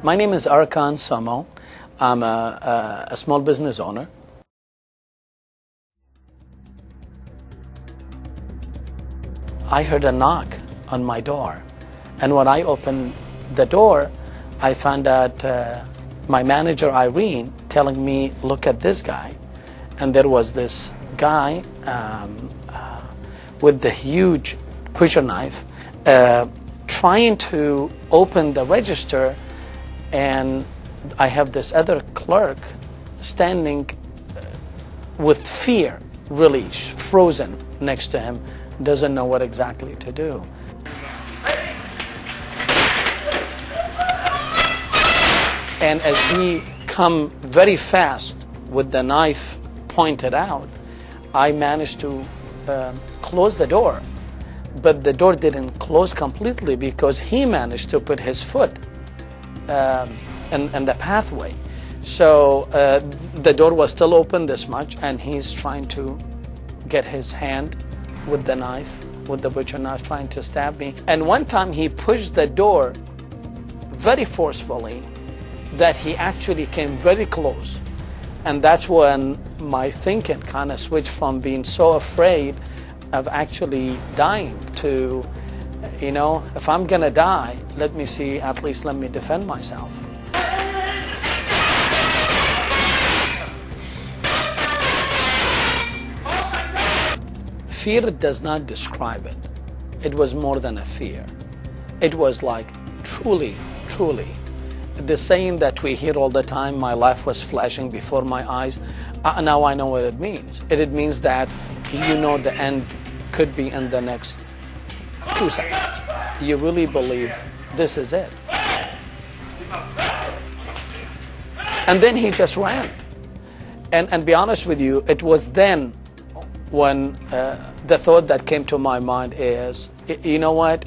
My name is Arkan Somo. I'm a small business owner. I heard a knock on my door, and when I opened the door, I found out my manager Irene telling me, "Look at this guy," and there was this guy with the huge butcher knife trying to open the register, and I have this other clerk standing with fear, really frozen next to him, doesn't know what exactly to do. And as he come very fast with the knife pointed out, I managed to close the door, but the door didn't close completely because he managed to put his foot in the pathway. So the door was still open this much, and he's trying to get his hand with the knife, with the butcher knife, trying to stab me. And one time he pushed the door very forcefully that he actually came very close. And that's when my thinking kind of switched from being so afraid of actually dying to, you know, if I'm gonna die, let me see, at least let me defend myself. Fear does not describe it. It was more than a fear. It was like truly, truly. The saying that we hear all the time, my life was flashing before my eyes, now I know what it means. It means that you know the end could be in the next 2 seconds. You really believe this is it. And then he just ran. And be honest with you, it was then when the thought that came to my mind is, you know what,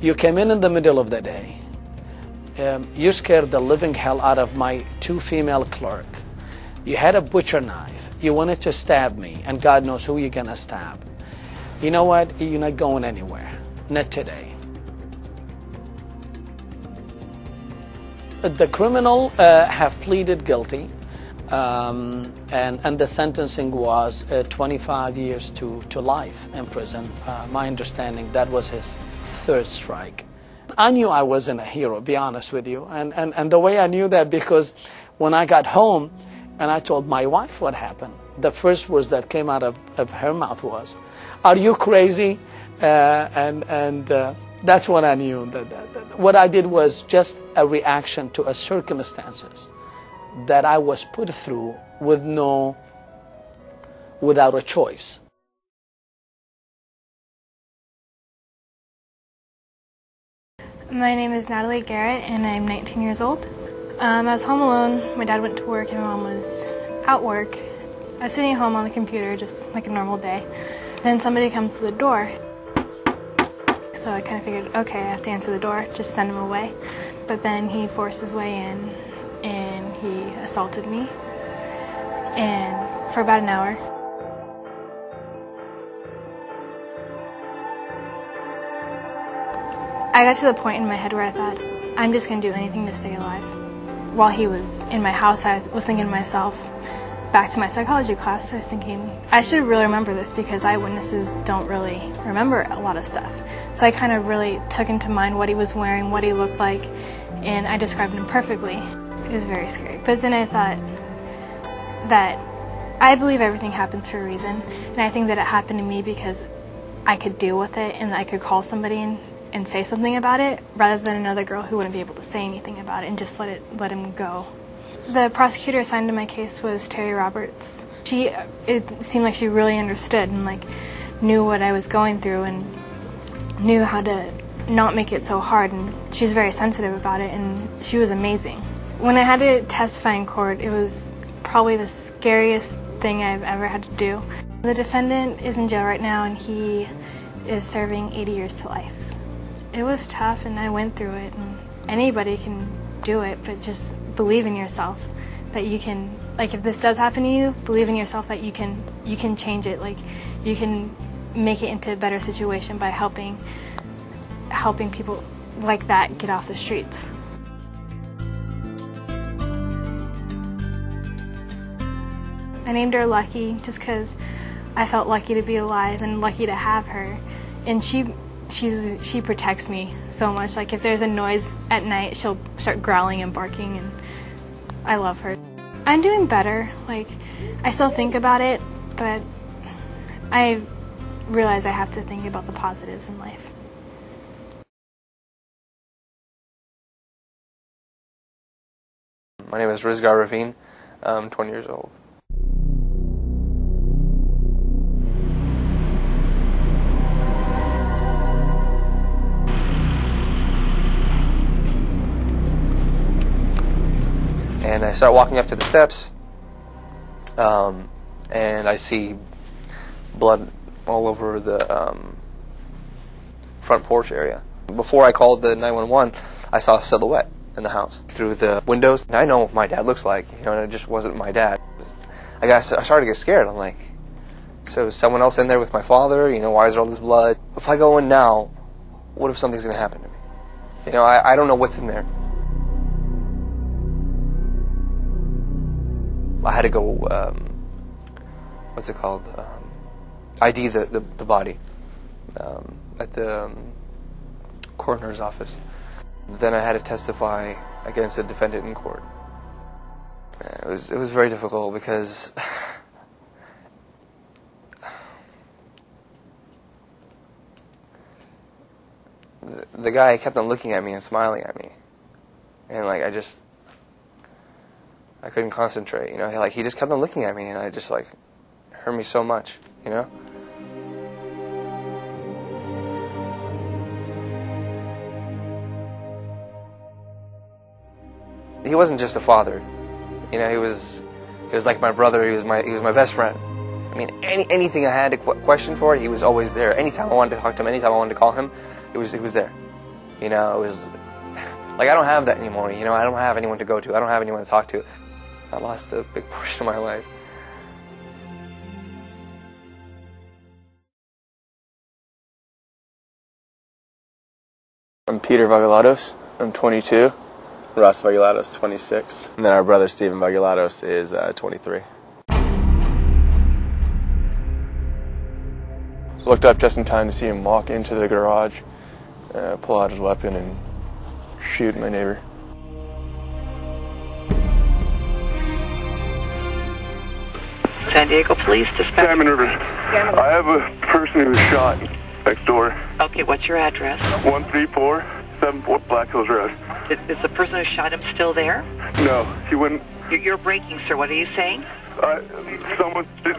you came in the middle of the day, you scared the living hell out of my 2 female clerk, you had a butcher knife, you wanted to stab me, and God knows who you're gonna stab. You know what, you're not going anywhere, not today. The criminal have pleaded guilty, and the sentencing was 25 years to life in prison. My understanding, that was his 3rd strike. I knew I wasn't a hero, be honest with you, and the way I knew that, because when I got home and I told my wife what happened, the first words that came out of her mouth was, "Are you crazy?" That's when I knew that what I did was just a reaction to a circumstances that I was put through without a choice. My name is Natalie Garrett, and I'm 19 years old. I was home alone. My dad went to work and my mom was at work. I was sitting at home on the computer, just like a normal day. Then somebody comes to the door. So I kind of figured, okay, I have to answer the door, just send him away. But then he forced his way in, and he assaulted me, and for about an hour. I got to the point in my head where I thought, I'm just going to do anything to stay alive. While he was in my house, I was thinking to myself, back to my psychology class, I was thinking, I should really remember this because eyewitnesses don't really remember a lot of stuff. So I kind of really took into mind what he was wearing, what he looked like, and I described him perfectly. It was very scary. But then I thought that I believe everything happens for a reason, and I think that it happened to me because I could deal with it and I could call somebody and say something about it, rather than another girl who wouldn't be able to say anything about it and just let him go. The prosecutor assigned to my case was Terry Roberts. It seemed like she really understood and like knew what I was going through and knew how to not make it so hard, and she was very sensitive about it, and she was amazing. When I had to testify in court, it was probably the scariest thing I've ever had to do. The defendant is in jail right now, and he is serving 80 years to life. It was tough, and I went through it, and anybody can do it, but just believe in yourself that you can, like if this does happen to you, believe in yourself that you can change it, like you can make it into a better situation by helping people like that get off the streets. I named her Lucky just because I felt lucky to be alive and lucky to have her. And she protects me so much. Like if there's a noise at night, she'll start growling and barking, and I love her. I'm doing better. Like I still think about it, but I realize I have to think about the positives in life. My name is Rizgar. I'm 20 years old. And I start walking up to the steps, and I see blood all over the front porch area. Before I called the 911, I saw a silhouette in the house through the windows. I know what my dad looks like, and it just wasn't my dad. I started to get scared. I'm like, so is someone else in there with my father? Why is there all this blood? If I go in now, what if something's going to happen to me? I don't know what's in there. I had to go, what's it called? ID the body at the coroner's office. Then I had to testify against the defendant in court. It was very difficult because the guy kept on looking at me and smiling at me, and like I couldn't concentrate. He just kept on looking at me, and it hurt me so much. He wasn't just a father, he was like my brother. He was my best friend. I mean, anything I had a question for, he was always there. Anytime I wanted to talk to him, anytime I wanted to call him, he was there. It was like I don't have that anymore. I don't have anyone to go to. I don't have anyone to talk to. I lost a big portion of my life. I'm Peter Vagelatos. I'm 22. Ross Vagelatos, 26. And then our brother Steven Vagelatos is 23. Looked up just in time to see him walk into the garage, pull out his weapon, and shoot my neighbor. San Diego Police Dispatch. Salmon River. I have a person who was shot next door. Okay, what's your address? 13474 Black Hills Road. Is the person who shot him still there? No, he wouldn't. You're breaking, sir. What are you saying? Someone said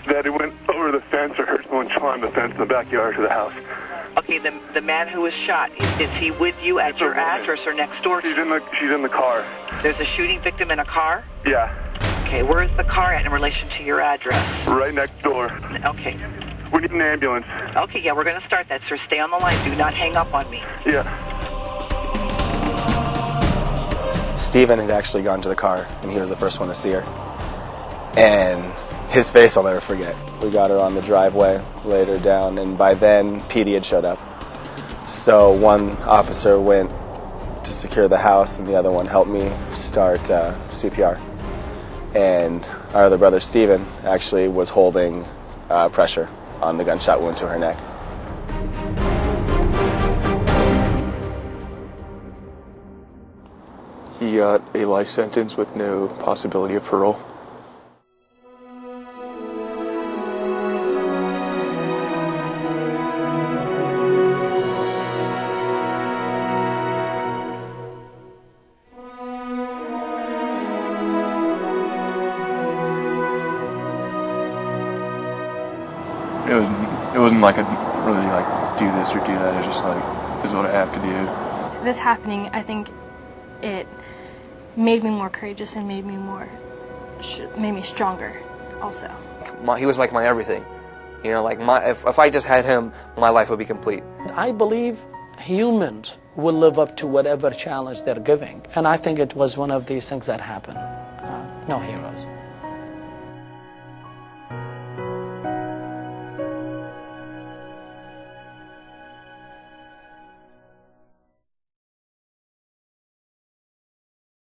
that he went over the fence or heard someone climb the fence in the backyard of the house. Okay, the man who was shot, is he with you at your address or next door? She's in the car. There's a shooting victim in a car? Yeah. Okay, where is the car at in relation to your address? Right next door. Okay. We need an ambulance. Okay, yeah, we're going to start that, sir. Stay on the line. Do not hang up on me. Yeah. Steven had actually gone to the car, and he was the first one to see her. And his face I'll never forget. We got her on the driveway, laid her down, and by then PD had showed up. So one officer went to secure the house, and the other one helped me start CPR. And our other brother Steven actually was holding pressure on the gunshot wound to her neck. He got a life sentence with no possibility of parole. It wasn't like I really like do this or do that. It's just like, this is what I have to do. This happening, I think it made me more courageous and made me stronger also. He was like my everything. If I just had him, my life would be complete. I believe humans will live up to whatever challenge they're giving. And I think it was one of these things that happened. No heroes.